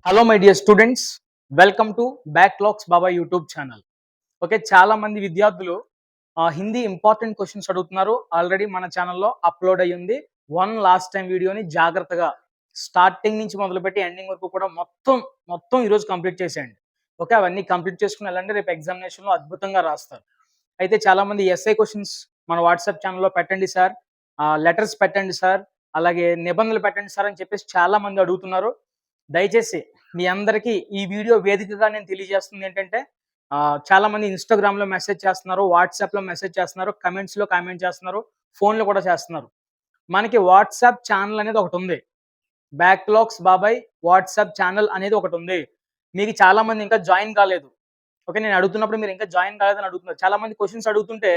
Hello my dear students, welcome to backlogs Baba YouTube channel. Okay, చాలా మంది విద్యార్థులు Hindi important questions అడుగుతున్నారు. Already మన ఛానల్లో అప్లోడ్ అయ్యింది. లాస్ట్ టైం వీడియోని జాగ్రత్తగా స్టార్టింగ్ నుంచి మొదలుపెట్టి ఎండింగ్ వరకు కూడా మొత్తం ఈరోజు కంప్లీట్ చేసేయండి. ఓకే, అవన్నీ కంప్లీట్ చేసుకుని వెళ్ళండి. రేపు ఎగ్జామినేషన్లో అద్భుతంగా రాస్తారు. అయితే చాలా మంది ఎస్ఐ క్వశ్చన్స్ మన వాట్సాప్ ఛానల్లో పెట్టండి సార్, లెటర్స్ పెట్టండి సార్, అలాగే నిబంధనలు పెట్టండి సార్ అని చెప్పేసి చాలా మంది అడుగుతున్నారు. దయచేసి మీ అందరికీ ఈ వీడియో వేదికగా నేను తెలియజేస్తుంది ఏంటంటే, చాలా మంది ఇన్స్టాగ్రామ్లో మెసేజ్ చేస్తున్నారు, వాట్సాప్లో మెసేజ్ చేస్తున్నారు, కమెంట్స్లో కామెంట్ చేస్తున్నారు, ఫోన్లో కూడా చేస్తున్నారు. మనకి వాట్సాప్ ఛానల్ అనేది ఒకటి ఉంది. బ్యాక్లాగ్స్ బాబాయ్ వాట్సాప్ ఛానల్ అనేది ఒకటి ఉంది. మీకు చాలా మంది ఇంకా జాయిన్ కాలేదు. ఓకే, నేను అడుగుతున్నప్పుడు మీరు ఇంకా జాయిన్ కాలేదని అడుగుతున్నారు. చాలా మంది క్వశ్చన్స్ అడుగుతుంటే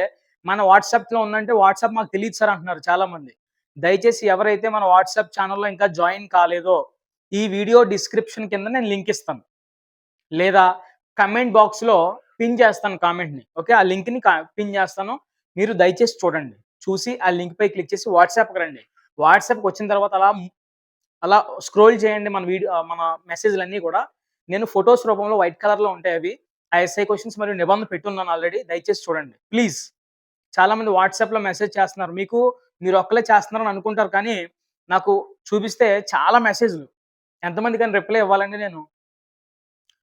మన వాట్సాప్లో ఉందంటే వాట్సాప్ మాకు తెలియదు సార్ అంటున్నారు చాలా మంది. దయచేసి ఎవరైతే మన వాట్సాప్ ఛానల్లో ఇంకా జాయిన్ కాలేదో ఈ వీడియో డిస్క్రిప్షన్ కింద నేను లింక్ ఇస్తాను, లేదా కమెంట్ బాక్స్లో పిన్ చేస్తాను కామెంట్ని. ఓకే, ఆ లింక్ని పిన్ చేస్తాను. మీరు దయచేసి చూడండి, చూసి ఆ లింక్ పై క్లిక్ చేసి వాట్సాప్కి రండి. వాట్సాప్కి వచ్చిన తర్వాత అలా స్క్రోల్ చేయండి. మన మెసేజ్లన్నీ కూడా నేను ఫొటోస్ రూపంలో వైట్ కలర్లో ఉంటాయి. అవి ఆ ఎస్ఐ క్వశ్చన్స్ మరియు నిబంధన పెట్టున్నాను ఆల్రెడీ. దయచేసి చూడండి ప్లీజ్. చాలా మంది వాట్సాప్లో మెసేజ్ చేస్తున్నారు. మీరు ఒక్కలే చేస్తున్నారని అనుకుంటారు, కానీ నాకు చూపిస్తే చాలా మెసేజ్లు. ఎంతమంది కానీ రిప్లై ఇవ్వాలండి నేను?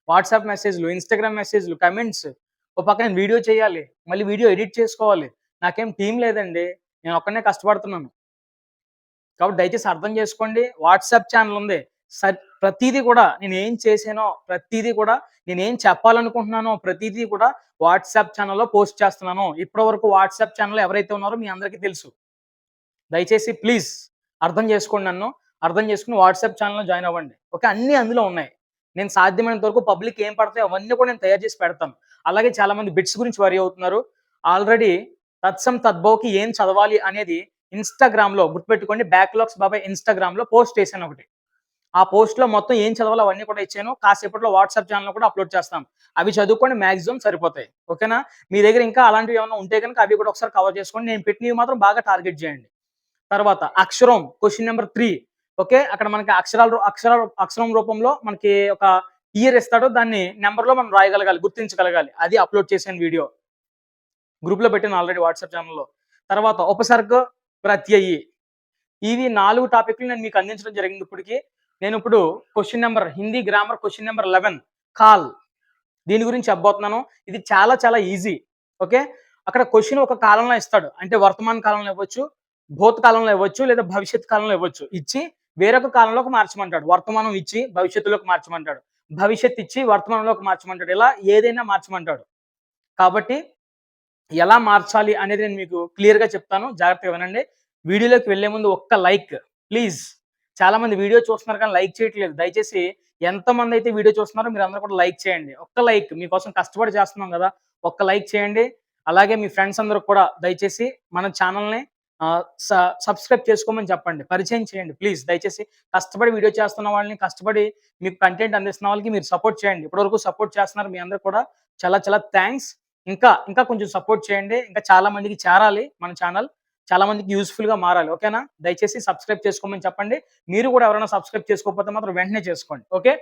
వాట్సాప్ మెసేజ్లు, ఇన్స్టాగ్రామ్ మెసేజ్లు, కమెంట్స్. ఒక పక్కన వీడియో చేయాలి, మళ్ళీ వీడియో ఎడిట్ చేసుకోవాలి. నాకేం టీం లేదండి, నేను ఒక్కనే కష్టపడుతున్నాను. కాబట్టి దయచేసి అర్థం చేసుకోండి. వాట్సాప్ ఛానల్ ఉంది. ప్రతిదీ కూడా నేను ఏం చేసానో, ప్రతిదీ కూడా నేను ఏం చెప్పాలనుకుంటున్నానో ప్రతిదీ కూడా వాట్సాప్ ఛానల్లో పోస్ట్ చేస్తున్నాను. ఇప్పటివరకు వాట్సాప్ ఛానల్ ఎవరైతే ఉన్నారో మీ అందరికీ తెలుసు. దయచేసి ప్లీజ్ అర్థం చేసుకోండి. నన్ను అర్థం చేసుకుని వాట్సాప్ ఛానల్లో జాయిన్ అవ్వండి. ఓకే, అన్నీ అందులో ఉన్నాయి. నేను సాధ్యమైనంత వరకు పబ్లిక్ ఏం పడతాయో అవన్నీ కూడా నేను తయారు చేసి పెడతాను. అలాగే చాలా మంది బిట్స్ గురించి వరి అవుతున్నారు. ఆల్రెడీ తత్సం తద్భవకి ఏం చదవాలి అనేది ఇన్స్టాగ్రామ్లో గుర్తుపెట్టుకోండి. బ్యాక్లాగ్స్ బాబాయ్ ఇన్స్టాగ్రామ్లో పోస్ట్ చేశాను ఒకటి. ఆ పోస్ట్లో మొత్తం ఏం చదవాలో అవన్నీ కూడా ఇచ్చాను. కాసేపట్లో వాట్సాప్ ఛానల్లో కూడా అప్లోడ్ చేస్తాం. అవి చదువుకోండి, మ్యాక్సిమం సరిపోతాయి. ఓకేనా? మీ దగ్గర ఇంకా అలాంటివి ఏమైనా ఉంటే కనుక అవి కూడా ఒకసారి కవర్ చేసుకోండి. నేను పెట్టినవి మాత్రం బాగా టార్గెట్ చేయండి. తర్వాత అక్షరం క్వశ్చన్ నెంబర్ 3. ఓకే, అక్కడ మనకి అక్షరం రూపంలో మనకి ఒక ఇయర్ ఇస్తాడు. దాన్ని నెంబర్లో మనం రాయగలగాలి, గుర్తించగలగాలి. అది అప్లోడ్ చేసిన వీడియో గ్రూప్లో పెట్టాను ఆల్రెడీ వాట్సాప్ ఛానల్లో. తర్వాత ఉపసర్గ, ప్రత్యయి, ఇవి 4 టాపిక్లు నేను మీకు అందించడం జరిగింది. నేను ఇప్పుడు question number Hindi grammar question number 11 call, దీని గురించి చెప్పబోతున్నాను. ఇది చాలా చాలా ఈజీ. ఓకే, అక్కడ క్వశ్చన్ ఒక కాలంలో ఇస్తాడు. అంటే వర్తమాన కాలంలో ఇవ్వచ్చు, భూతకాలంలో ఇవ్వచ్చు, లేదా భవిష్యత్ కాలంలో ఇవ్వచ్చు. ఇచ్చి వేరొక కాలంలోకి మార్చమంటాడు. వర్తమానం ఇచ్చి భవిష్యత్తులోకి మార్చమంటాడు, భవిష్యత్ ఇచ్చి వర్తమానంలోకి మార్చమంటాడు. ఇలా ఏదైనా మార్చమంటాడు. కాబట్టి ఎలా మార్చాలి అనేది నేను మీకు క్లియర్గా చెప్తాను. జాగ్రత్తగా వినండి. వీడియోలోకి వెళ్లే ముందు ఒక్క లైక్ ప్లీజ్. చాలా మంది వీడియో చూస్తున్నారు కానీ లైక్ చేయట్లేదు. దయచేసి ఎంతమంది అయితే వీడియో చూస్తున్నారో మీరు అందరూ కూడా లైక్ చేయండి. ఒక్క లైక్, మీకోసం కష్టపడి చేస్తున్నాం కదా, ఒక్క లైక్ చేయండి. అలాగే మీ ఫ్రెండ్స్ అందరూ కూడా దయచేసి మన ఛానల్ని సబ్స్క్రైబ్ చేసుకోమని చెప్పండి, పరిచయం చేయండి ప్లీజ్. దయచేసి కష్టపడి వీడియో చేస్తున్న వాళ్ళని, కష్టపడి మీకు కంటెంట్ అందిస్తున్న వాళ్ళకి మీరు సపోర్ట్ చేయండి. ఇప్పటివరకు సపోర్ట్ చేస్తున్నారు, మీ అందరూ కూడా చాలా చాలా థ్యాంక్స్. ఇంకా కొంచెం సపోర్ట్ చేయండి. ఇంకా చాలా మందికి చేరాలి మన ఛానల్, చాలా మందికి యూస్ఫుల్గా మారాలి. ఓకేనా? దయచేసి సబ్స్క్రైబ్ చేసుకోమని చెప్పండి. మీరు కూడా ఎవరైనా సబ్స్క్రైబ్ చేసుకోకపోతే మాత్రం వెంటనే చేసుకోండి. ఓకే,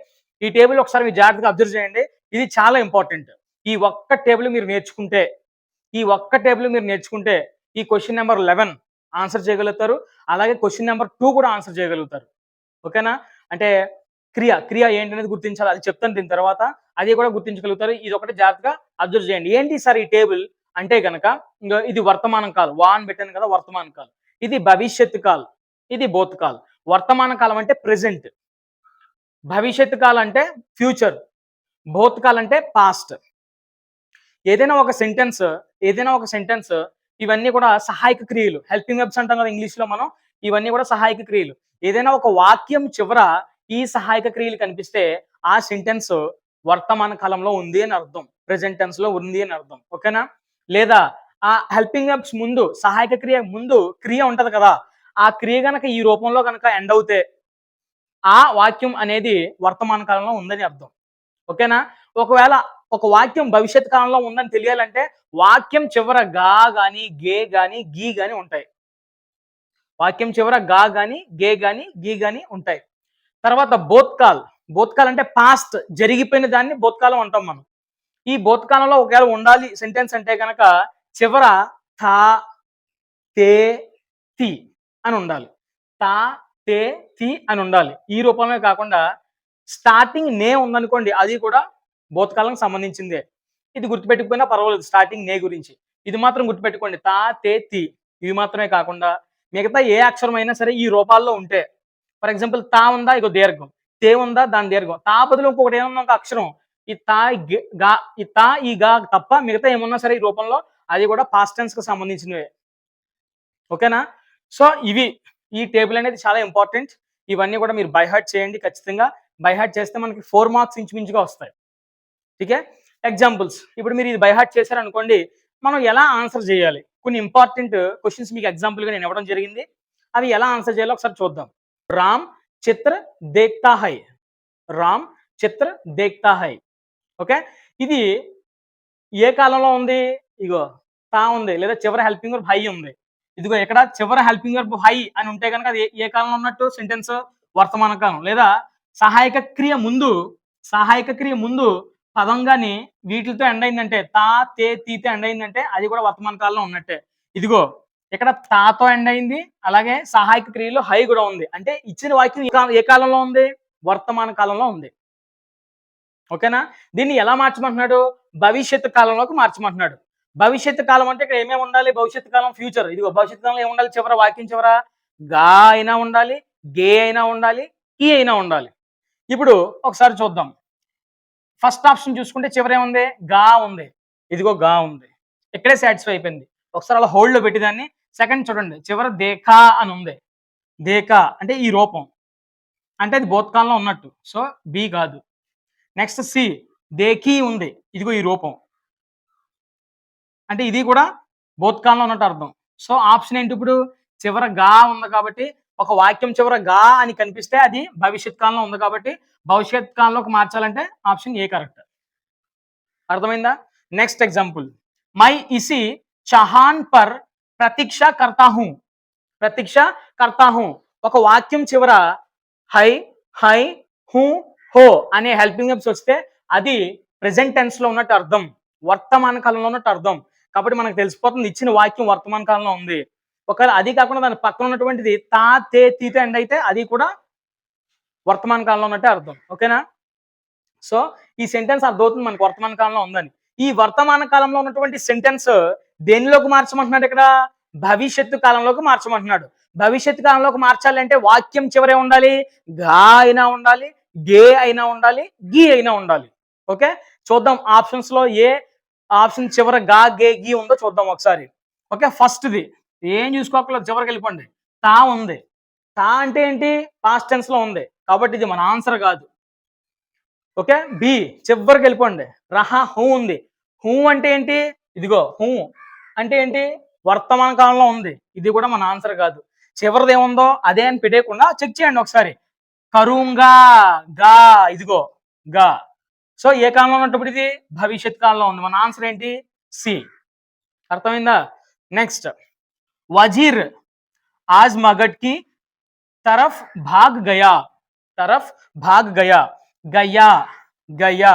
ఈ టేబుల్ ఒకసారి మీరు జాగ్రత్తగా అబ్జర్వ్ చేయండి. ఇది చాలా ఇంపార్టెంట్. ఈ ఒక్క టేబుల్ మీరు నేర్చుకుంటే ఈ క్వశ్చన్ నెంబర్ 11 ఆన్సర్ చేయగలుగుతారు. అలాగే క్వశ్చన్ నెంబర్ 2 కూడా ఆన్సర్ చేయగలుగుతారు. ఓకేనా? అంటే క్రియ ఏంటనేది గుర్తించాలి, అది చెప్తాను దీని తర్వాత. అది కూడా గుర్తించగలుగుతారు. ఇది ఒకటి జాగ్రత్తగా అబ్జర్వ్ చేయండి. ఏంటి సార్ ఈ టేబుల్ అంటే కనుక, ఇది వర్తమానం కాల్, అని పెట్టాను కదా, వర్తమాన కాల్. ఇది భవిష్యత్ కాల్, ఇది భూత్ కాల్. వర్తమాన కాలం అంటే ప్రెజెంట్, భవిష్యత్ కాల్ అంటే ఫ్యూచర్, భూత్ కాల్ అంటే పాస్ట్. ఏదైనా ఒక సెంటెన్స్ ఇవన్నీ కూడా సహాయక క్రియలు, హెల్పింగ్ వెర్బ్స్ అంటాం కదా ఇంగ్లీష్లో మనం. ఇవన్నీ కూడా సహాయక క్రియలు. ఏదైనా ఒక వాక్యం చివర ఈ సహాయక క్రియలు కనిపిస్తే ఆ సెంటెన్స్ వర్తమాన కాలంలో ఉంది అని అర్థం, ప్రెజెంట్ టెన్స్ లో ఉంది అని అర్థం. ఓకేనా? లేదా ఆ హెల్పింగ్ వెర్బ్స్ ముందు, సహాయక క్రియ ముందు క్రియ ఉంటది కదా, ఆ క్రియ గనక ఈ రూపంలో కనుక ఎండ్ అవుతే ఆ వాక్యం అనేది వర్తమాన కాలంలో ఉందని అర్థం. ఓకేనా? ఒకవేళ ఒక వాక్యం భవిష్యత్ కాలంలో ఉందని తెలియాలంటే వాక్యం చివర గా గాని, గే గాని, గీ గాని ఉంటాయి. వాక్యం చివర గా గాని, గే గాని, గీ గాని ఉంటాయి. తర్వాత బోత్ కాల్, భూతకాలం అంటే పాస్ట్, జరిగిపోయిన దాన్ని భూతకాలం అంటాం మనం. ఈ భూతకాలంలో ఒకవేళ ఉండాలి సెంటెన్స్ అంటే కనుక చివర థా, తే, తి అని ఉండాలి. తా, తే, తి అని ఉండాలి. ఈ రూపంలో కాకుండా స్టార్టింగ్ నే ఉందనుకోండి, అది కూడా భూతకాలం సంబంధించిందే. ఇది గుర్తుపెట్టుకుపోయినా పర్వాలేదు స్టార్టింగ్ నే గురించి. ఇది మాత్రం గుర్తుపెట్టుకోండి. తా, తే, తి ఇవి మాత్రమే కాకుండా మిగతా ఏ అక్షరం అయినా సరే ఈ రూపాల్లో ఉంటే, ఫర్ ఎగ్జాంపుల్ తా ఉందా, ఇగో దీర్ఘం. తే ఉందా, దాని దీర్ఘం. తా బదులు ఇంకొకటి ఏమన్నా ఒక అక్షరం, ఈ తా, గా, ఈ తా, ఈ గా తప్ప మిగతా ఏమన్నా సరే ఈ రూపంలో అది కూడా పాస్ట్ టెన్స్ కి సంబంధించినవే. ఓకేనా? సో ఇవి ఈ టేబుల్ అనేది చాలా ఇంపార్టెంట్. ఇవన్నీ కూడా మీరు బై హార్ట్ చేయండి ఖచ్చితంగా. బై హార్ట్ చేస్తే మనకి 4 మార్క్స్ ఇంచుమించుగా వస్తాయి. ఓకే? ఎగ్జాంపుల్స్ ఇప్పుడు మీరు ఇది బై హార్ట్ చేశారనుకోండి, మనం ఎలా ఆన్సర్ చేయాలి? కొన్ని ఇంపార్టెంట్ క్వశ్చన్స్ మీకు ఎగ్జాంపుల్‌గా నేను ఇవ్వడం జరిగింది. అవి ఎలా ఆన్సర్ చేయాలో ఒకసారి చూద్దాం. రామ్ చిత్ర దేఖ్తా హై. రామ్ చిత్ర దేఖ్తా హై. ఓకే? ఇది ఏ కాలంలో ఉంది? ఇగో తా ఉంది, లేదా చివర హెల్పింగ్ వర్బ్ హై ఉంది. ఇదిగో ఇక్కడ చివర హెల్పింగ్ వర్బ్ హై అని ఉంటే కనుక అది ఏ కాలంలో ఉన్నట్టు సెంటెన్స్? వర్తమాన కాలం. లేదా సహాయక క్రియ ముందు పదం గాని వీటితో ఎండ్ అయిందంటే తా, తే, తీతో ఎండ్ అయిందంటే అది కూడా వర్తమాన కాలంలో ఉన్నట్టే. ఇదిగో ఇక్కడ తాతో ఎండ్ అయింది, అలాగే సహాయక క్రియలో హై కూడా ఉంది. అంటే ఇచ్చిన వాక్యం ఏ కాలంలో ఉంది? వర్తమాన కాలంలో ఉంది. ఓకేనా? దీన్ని ఎలా మార్చమంటున్నాడు? భవిష్యత్తు కాలంలోకి మార్చమంటున్నాడు. భవిష్యత్తు కాలం అంటే ఇక్కడ ఏమేమి ఉండాలి? భవిష్యత్తు కాలం ఫ్యూచర్. ఇదిగో భవిష్యత్తు కాలంలో ఏముండాలి? చివర వాక్యం చివర గా అయినా ఉండాలి, గే అయినా ఉండాలి, ఈ అయినా ఉండాలి. ఇప్పుడు ఒకసారి చూద్దాం. ఫస్ట్ ఆప్షన్ చూసుకుంటే చివర ఏముంది? గా ఉంది. ఇదిగో గా ఉంది. ఇక్కడే సాటిస్ఫై అయిపోయింది. ఒకసారి అలా హోల్డ్ లో పెట్టి దాన్ని సెకండ్ చూడండి, చివర దేఖా అని ఉంది. దేఖా అంటే ఈ రూపం, అంటే అది భూతకాలంలో ఉన్నట్టు. సో బి కాదు. నెక్స్ట్ సి, దేఖీ ఉంది. ఇదిగో ఈ రూపం, అంటే ఇది కూడా భూతకాలంలో ఉన్నట్టు అర్థం. సో ఆప్షన్ ఏంటి? ఇప్పుడు చివర గా ఉంది కాబట్టి, ఒక వాక్యం చివర గా అని కనిపిస్తే అది భవిష్యత్ కాలంలో ఉంది కాబట్టి భవిష్యత్ కాలంలోకి మార్చాలంటే ఆప్షన్ ఏ కరెక్ట్. అర్థమైందా? నెక్స్ట్ ఎగ్జాంపుల్, మై ఇసి చహాన్ పర్ ప్రతీక్ష కర్తా హూ. ప్రతీక్ష కర్తా హూ. ఒక వాక్యం చివర హై, హై, హూ, హో అనే హెల్పింగ్ వర్బ్స్ వస్తే అది ప్రెజెంట్ టెన్స్ లో ఉన్నట్టు అర్థం, వర్తమాన కాలంలో ఉన్నట్టు అర్థం. కాబట్టి మనకు తెలిసిపోతుంది ఇచ్చిన వాక్యం వర్తమాన కాలంలో ఉంది. ఒకవేళ అది కాకుండా దాని పక్కన ఉన్నటువంటిది తా, తే, తీతో ఎండ్ అయితే అది కూడా వర్తమాన కాలంలో ఉన్నట్టే అర్థం. ఓకేనా? సో ఈ సెంటెన్స్ అర్థమవుతుంది మనకు వర్తమాన కాలంలో ఉందని. ఈ వర్తమాన కాలంలో ఉన్నటువంటి సెంటెన్స్ దేనిలోకి మార్చమంటున్నాడు? ఇక్కడ భవిష్యత్తు కాలంలోకి మార్చమంటున్నాడు. భవిష్యత్తు కాలంలోకి మార్చాలంటే వాక్యం చివరే ఉండాలి, గా అయినా ఉండాలి, గే అయినా ఉండాలి, గీ అయినా ఉండాలి. ఓకే, చూద్దాం ఆప్షన్స్ లో ఏ ఆప్షన్ చివర గా, గే, గీ ఉందో చూద్దాం ఒకసారి. ఓకే, ఫస్ట్ది ఏం చూసుకోకలేదు, చివరికి వెళ్ళిపోండి. తా ఉంది. తా అంటే ఏంటి? పాస్ట్ టెన్స్ లో ఉంది కాబట్టి ఇది మన ఆన్సర్ కాదు. ఓకే, బి చివరికి వెళ్ళిపోండి. రహ హూ ఉంది. హూ అంటే ఏంటి? ఇదిగో హూ అంటే ఏంటి? వర్తమాన కాలంలో ఉంది. ఇది కూడా మన ఆన్సర్ కాదు. చివరిది ఏముందో అదే అని పెట్టేయకుండా చెక్ చేయండి ఒకసారి. కరుంగా, గా, ఇదిగో గా. సో ఏ కాలంలో ఉన్నప్పుడు ఇది భవిష్యత్ కాలంలో ఉంది. మన ఆన్సర్ ఏంటి? సి. అర్థమైందా? నెక్స్ట్, వజీర్ ఆజ్ మగట్ కి तरफ भाग गया. तरफ भाग गया. गया, गया.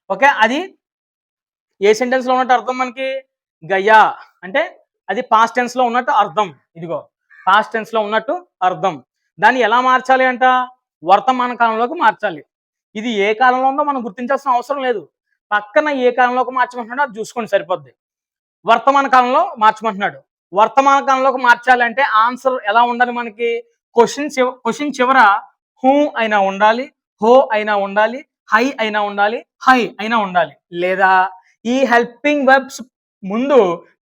ఓకే, అది ఏ సెంటెన్స్ లో ఉన్నట్టు అర్థం మనకి? గయా అంటే అది పాస్ట్ టెన్స్ లో ఉన్నట్టు అర్థం. ఇదిగో పాస్ట్ టెన్స్ లో ఉన్నట్టు అర్థం. దాన్ని ఎలా మార్చాలి అంట? వర్తమాన కాలంలోకి మార్చాలి. ఇది ఏ కాలంలో ఉందో మనం గుర్తించాల్సిన అవసరం లేదు. పక్కన ఏ కాలంలోకి మార్చమంటున్నాడో అది చూసుకోండి సరిపోద్ది. వర్తమాన కాలంలో మార్చమంటున్నాడు. వర్తమాన కాలంలోకి మార్చాలంటే ఆన్సర్ ఎలా ఉండాలి మనకి? క్వశ్చన్ చివర హూ అయినా ఉండాలి, హో అయినా ఉండాలి, హై అయినా ఉండాలి, హై అయినా ఉండాలి. లేదా ఈ హెల్పింగ్ వెర్బ్స్ ముందు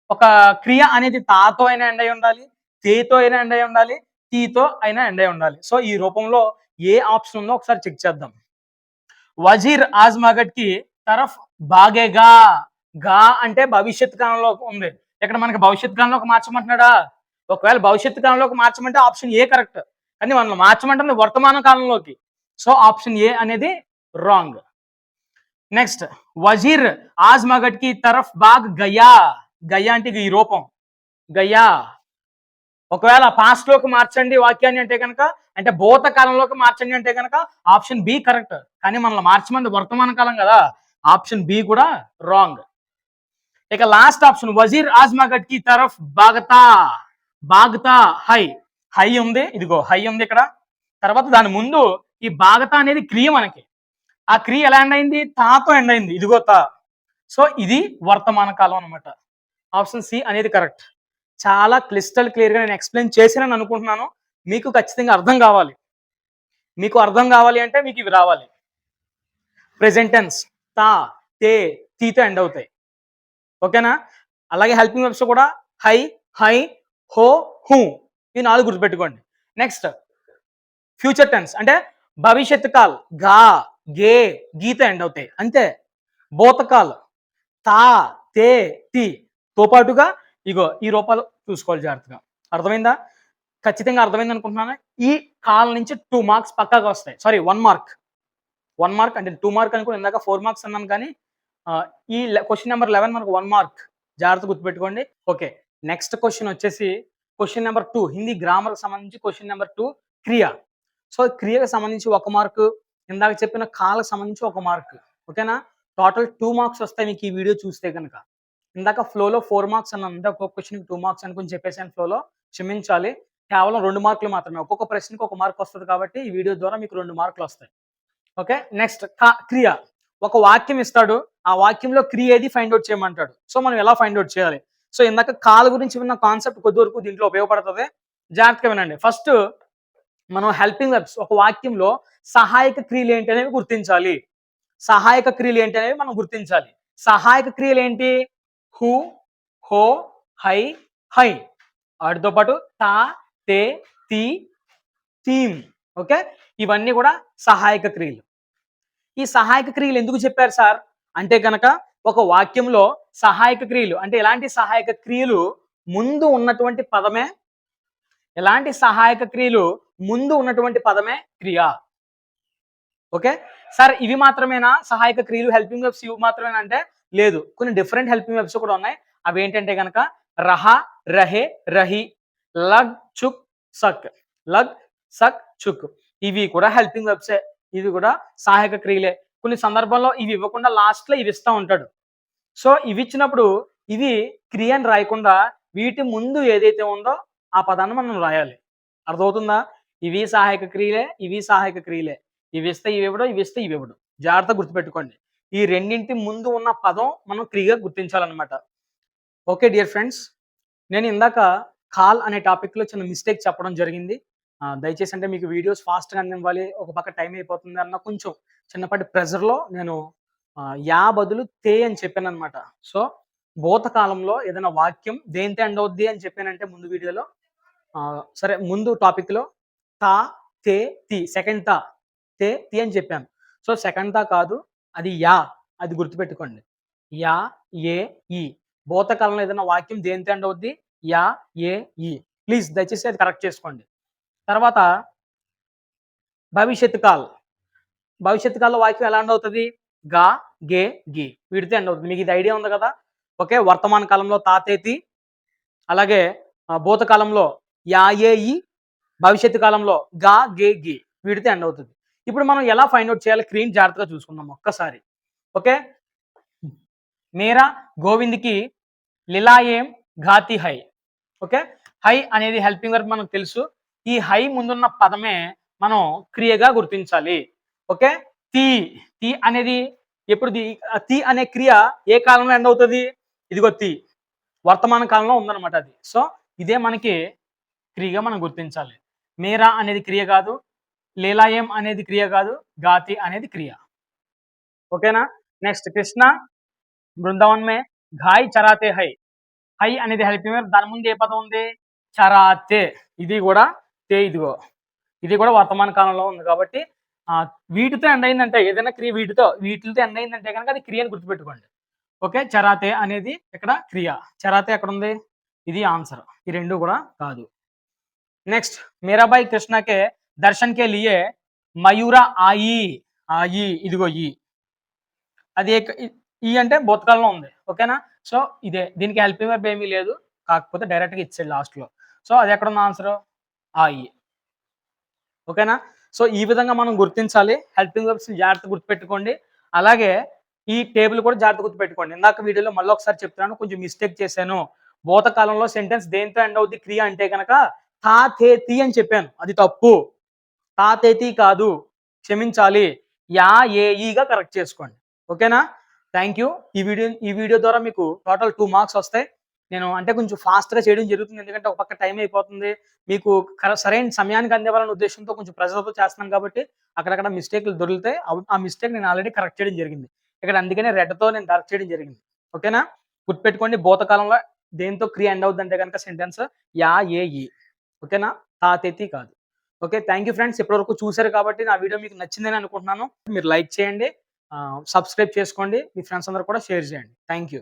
ఒక క్రియ అనేది తాతో అయినా ఎండ్ అయి ఉండాలి, తేతో అయినా ఎండ్ అయి ఉండాలి, తీతో అయినా ఎండ్ అయి ఉండాలి. సో ఈ రూపంలో ఏ ఆప్షన్ ఉందో ఒకసారి చెక్ చేద్దాం. వజీర్ ఆజ్మాగట్ కి తరఫ్ బాగేగా. గా అంటే భవిష్యత్ కాలంలో ఉంది. ఇక్కడ మనకి భవిష్యత్ కాలంలోకి మార్చమంటున్నాడా? ఒకవేళ భవిష్యత్తు కాలంలోకి మార్చమంటే ఆప్షన్ ఏ కరెక్ట్, కానీ మనం మార్చమంటుంది వర్తమాన కాలంలోకి. సో ఆప్షన్ ఏ అనేది రాంగ్. నెక్స్ట్, వజీర్ ఆజ్ మగట్ కి తరఫ్ బాగ్ గయా. గయా అంటే ఈ రూపం గయా. ఒకవేళ పాస్ట్ లోకి మార్చండి వాక్యాన్ని అంటే కనుక, అంటే భూతకాలంలోకి మార్చండి అంటే కనుక ఆప్షన్ బి కరెక్ట్. కానీ మనల్ని మార్చమంది వర్తమాన కాలం కదా, ఆప్షన్ బి కూడా రాంగ్. ఇక లాస్ట్ ఆప్షన్ వజీర్ ఆజ్మాగఢ్ కి తరఫ్ బాగతా, బాగతా హై, హై ఉంది, ఇదిగో హై ఉంది ఇక్కడ. తర్వాత దాని ముందు ఈ బాగతా అనేది క్రియ, మనకి ఆ క్రియ ఎలా ఎండ్ అయింది, తాతో ఎండ్ అయింది, ఇదిగో తా. సో ఇది వర్తమాన కాలం అనమాట. ఆప్షన్ సి అనేది కరెక్ట్. చాలా క్లిస్టల్ క్లియర్గా నేను ఎక్స్ప్లెయిన్ చేశానని అనుకుంటున్నాను. మీకు ఖచ్చితంగా అర్థం కావాలి. మీకు అర్థం కావాలి అంటే మీకు ఇవి రావాలి. ప్రెజెంట్ టెన్స్ తా, తే, తీతో ఎండ్ అవుతాయి. ఓకేనా? అలాగే హెల్పింగ్ వర్బ్స్ కూడా హై, హై, హో, హూ, ఈ 4 గుర్తుపెట్టుకోండి. నెక్స్ట్ ఫ్యూచర్ టెన్స్ అంటే భవిష్యత్ కాల్ గా, గే, గీత ఎండ్ అవుతాయి అంతే. భూతకాల్ తా, తే, తి తో పాటుగా ఇగో ఈ రూపాలు చూసుకోవాలి జాగ్రత్తగా. అర్థమైందా? ఖచ్చితంగా అర్థమైంది అనుకుంటున్నాను. ఈ కాల్ నుంచి 2 మార్క్స్ పక్కాగా వస్తాయి. సారీ 1 మార్క్, 1 మార్క్ అంటే 2 మార్క్ అనుకుని ఇందాక 4 మార్క్స్ అన్నాను. కానీ ఈ క్వశ్చన్ నెంబర్ 11 మనకు 1 మార్క్, జాగ్రత్త గుర్తుపెట్టుకోండి. ఓకే, నెక్స్ట్ క్వశ్చన్ వచ్చేసి క్వశ్చన్ నెంబర్ 2 హిందీ గ్రామర్ సంబంధించి క్వశ్చన్ నెంబర్ 2 క్రియ. సో క్రియకు సంబంధించి 1 మార్కు, ఇందాక చెప్పిన కాలకు సంబంధించి 1 మార్క్. ఓకేనా? టోటల్ 2 మార్క్స్ వస్తాయి మీకు ఈ వీడియో చూస్తే కనుక. ఇందాక ఫ్లోలో 4 మార్క్స్ అన్నాను, అంటే ఒక్కొక్క క్వశ్చన్ 2 మార్క్స్ అనుకుని చెప్పేసాను ఫ్లోలో, క్షమించాలి. కేవలం 2 మార్కులు మాత్రమే, ఒక్కొక్క ప్రశ్నకి 1 మార్క్ వస్తుంది కాబట్టి ఈ వీడియో ద్వారా మీకు 2 మార్కులు వస్తాయి. ఓకే, నెక్స్ట్ క్రియ. ఒక వాక్యం ఇస్తాడు, ఆ వాక్యంలో క్రియ ఏది ఫైండ్ అవుట్ చేయమంటాడు. సో మనం ఎలా ఫైండ్ అవుట్ చేయాలి? సో ఇందాక కాల్ గురించి విన్న కాన్సెప్ట్ కొద్ది వరకు దీంట్లో ఉపయోగపడుతుంది. జాగ్రత్తగా వినండి. ఫస్ట్ మనం హెల్పింగ్ వెర్బ్స్, ఒక వాక్యంలో సహాయక క్రియలు ఏంటి అనేవి గుర్తించాలి. సహాయక క్రియలు ఏంటి అనేవి మనం గుర్తించాలి. సహాయక క్రియలు ఏంటి? హూ, హో, హై, హై, వాటితో పాటు తా, తే, తి, తీమ్. ఓకే, ఇవన్నీ కూడా సహాయక క్రియలు. ఈ సహాయక క్రియలు ఎందుకు చెప్పారు సార్ అంటే కనుక, ఒక వాక్యంలో సహాయక క్రియలు అంటే ఎలాంటి సహాయక క్రియలు ముందు ఉన్నటువంటి పదమే, ఎలాంటి సహాయక క్రియలు ముందు ఉన్నటువంటి పదమే క్రియ. ఓకే సార్, ఇవి మాత్రమేనా సహాయక క్రియలు, హెల్పింగ్ వెర్బ్స్ ఇవి మాత్రమేనా అంటే లేదు, కొన్ని డిఫరెంట్ హెల్పింగ్ వెర్బ్స్ కూడా ఉన్నాయి. అవి ఏంటంటే కనుక రహ, రహే, రహి, లగ్, చుక్, సక్, లగ్, సక్, చుక్, ఇవి కూడా హెల్పింగ్ వెర్బ్సే. ఇవి కూడా సహాయక క్రియలే. కొన్ని సందర్భాల్లో ఇవి ఇవ్వకుండా లాస్ట్ లో ఇవి ఇస్తా ఉంటాడు. సో ఇవి ఇచ్చినప్పుడు ఇవి క్రియను రాయకుండా వీటి ముందు ఏదైతే ఉందో ఆ పదాన్ని మనం రాయాలి. అర్థమవుతుందా? ఇవి సహాయక క్రియలే, ఇవి సహాయక క్రియలే. ఇవి ఇస్తే ఇవి ఇవ్వడం, ఇవి ఇస్తే ఇవి ఇవ్వడం. జాగ్రత్తగా గుర్తుపెట్టుకోండి. ఈ రెండింటి ముందు ఉన్న పదం మనం క్రియగా గుర్తించాలన్నమాట. ఓకే డియర్ ఫ్రెండ్స్, నేను ఇందాక కాల్ అనే టాపిక్లో చిన్న మిస్టేక్ చెప్పడం జరిగింది. దయచేసి అంటే మీకు వీడియోస్ ఫాస్ట్గా అందివ్వాలి, ఒక పక్క టైం అయిపోతుంది అన్న కొంచెం చిన్నపాటి ప్రెజర్లో నేను యా బదులు తే అని చెప్పాను అనమాట. సో భూతకాలంలో ఏదైనా వాక్యం దేంతో ఎండ్ అవుద్ది అని చెప్పానంటే ముందు వీడియోలో, సరే ముందు టాపిక్లో తా, తే, తి, సెకండ్ తా, తే, తి అని చెప్పాను. సో సెకండ్ తా కాదు, అది యా, అది గుర్తుపెట్టుకోండి. యా, ఏ, ఈ. భూతకాలంలో ఏదైనా వాక్యం దేంతో ఎండ్ అవుద్ది? యా, ఏ, ఈ. ప్లీజ్ దయచేసి అది కరెక్ట్ చేసుకోండి. తర్వాత భవిష్యత్ కాల్, భవిష్యత్ కాలంలో వాక్యం ఎలా ఎండ్ అవుతుంది? గా, గే, గి, వీటితో ఎండ్ అవుతుంది. మీకు ఇది ఐడియా ఉంది కదా? ఓకే, వర్తమాన కాలంలో తాతేతి, అలాగే భూతకాలంలో యా, ఏ, ఈ, భవిష్యత్తు కాలంలో గా, గే, గి, వీటితో ఎండ్ అవుతుంది. ఇప్పుడు మనం ఎలా ఫైండ్ అవుట్ చేయాలి క్రియని జాగ్రత్తగా చూసుకుందాం ఒక్కసారి. ఓకే, మేరా గోవింద్కి లిలాయేం ఘాతి హై. ఓకే, హై అనేది హెల్పింగ్ వర్బ్ మనకు తెలుసు. ఈ హై ముందున్న పదమే మనం క్రియగా గుర్తించాలి. ఓకే, తి, తి అనేది ఎప్పుడు తి అనే క్రియ ఏ కాలంలో ఎండ్ అవుతుంది? ఇదిగో తి, వర్తమాన కాలంలో ఉందన్నమాట అది. సో ఇదే మనకి క్రియగా మనం గుర్తించాలి. మేరా అనేది క్రియ కాదు, లీలాయం అనేది క్రియ కాదు, గాతి అనేది క్రియ. ఓకేనా? నెక్స్ట్ కృష్ణ బృందావన్ మే ఘాయ్ చరాతే హై. హై అనేది హెల్పింగ్ వర్బ్, దాని ముందు ఏ పదం ఉంది? చరాతే. ఇది కూడా తే, ఇదిగో ఇది కూడా వర్తమాన కాలంలో ఉంది కాబట్టి వీటితో ఎండ్ అయిందంటే ఏదైనా క్రియ వీటితో ఎండ్ అయిందంటే కనుక అది క్రియని గుర్తుపెట్టుకోండి. ఓకే, చరాతే అనేది ఇక్కడ క్రియ. చరాతే ఎక్కడ ఉంది? ఇది ఆన్సర్. ఈ రెండు కూడా కాదు. నెక్స్ట్ మీరాబాయి కృష్ణకే దర్శన్ కే లియే మయూర ఆయి, ఆయి, ఇదిగో ఈ, అది ఈ అంటే భూతకాలంలో ఉంది. ఓకేనా? సో ఇదే, దీనికి హెల్పింగ్ వర్బ్ ఏమీ లేదు, కాకపోతే డైరెక్ట్గా ఇచ్చాడు లాస్ట్లో. సో అది ఎక్కడున్న ఆన్సరు? ఆయి. ఓకేనా? సో ఈ విధంగా మనం గుర్తించాలి. హెల్పింగ్ వర్బ్స్‌ని జాగ్రత్తగా గుర్తుపెట్టుకోండి. అలాగే ఈ టేబుల్ కూడా జాగ్రత్తగా గుర్తుపెట్టుకోండి. ఇందాక వీడియోలో మళ్ళొకసారి చెప్తున్నాను. కొంచెం మిస్టేక్ చేశాను. భూతకాలంలో సెంటెన్స్ దేనితో ఎండ్ అవుద్ది క్రియ అంటే గనక తా, తే, తి అని చెప్పాను. అది తప్పు. తా, తే, తి కాదు. క్షమించాలి. యా, ఏ, ఈగా కరెక్ట్ చేసుకోండి. ఓకేనా? Thank you. ఈ వీడియో ద్వారా మీకు టోటల్ 2 మార్క్స్ వస్తాయి. నేను అంటే కొంచెం ఫాస్ట్‌గా చేయడం జరుగుతుంది. ఎందుకంటే ఒక పక్క టైం అయిపోతుంది. మీకు సరైన సమయానికి అందివ్వాలనే ఉద్దేశ్యంతో కొంచెం ప్రెషర్‌తో చేస్తున్నాను కాబట్టి అక్కడక్కడ మిస్టేక్‌లు దొర్లుతాయి. ఆ మిస్టేక్ నేను ఆల్రెడీ కరెక్ట్ చేయడం జరిగింది. ఇక్కడ అందుకనే రెడ్‌తో నేను డైరెక్ట్ చేయడం జరిగింది. ఓకేనా? గుర్తుపెట్టుకోండి భూతకాలంలో దేనితో క్రియ ఎండ్ అవుద్దంటే గనక సెంటెన్స్ యా, ఏ, ఈ. ఓకేనా? తా, తే, తి కాదు. ఓకే. Thank you friends. ఇప్పటివరకు చూసారు కాబట్టి నా వీడియో మీకు నచ్చిందని అనుకుంటున్నాను. మీరు లైక్ చేయండి. సబ్స్క్రైబ్ చేసుకోండి. మీ ఫ్రెండ్స్ అందరూ కూడా షేర్ చేయండి. Thank you.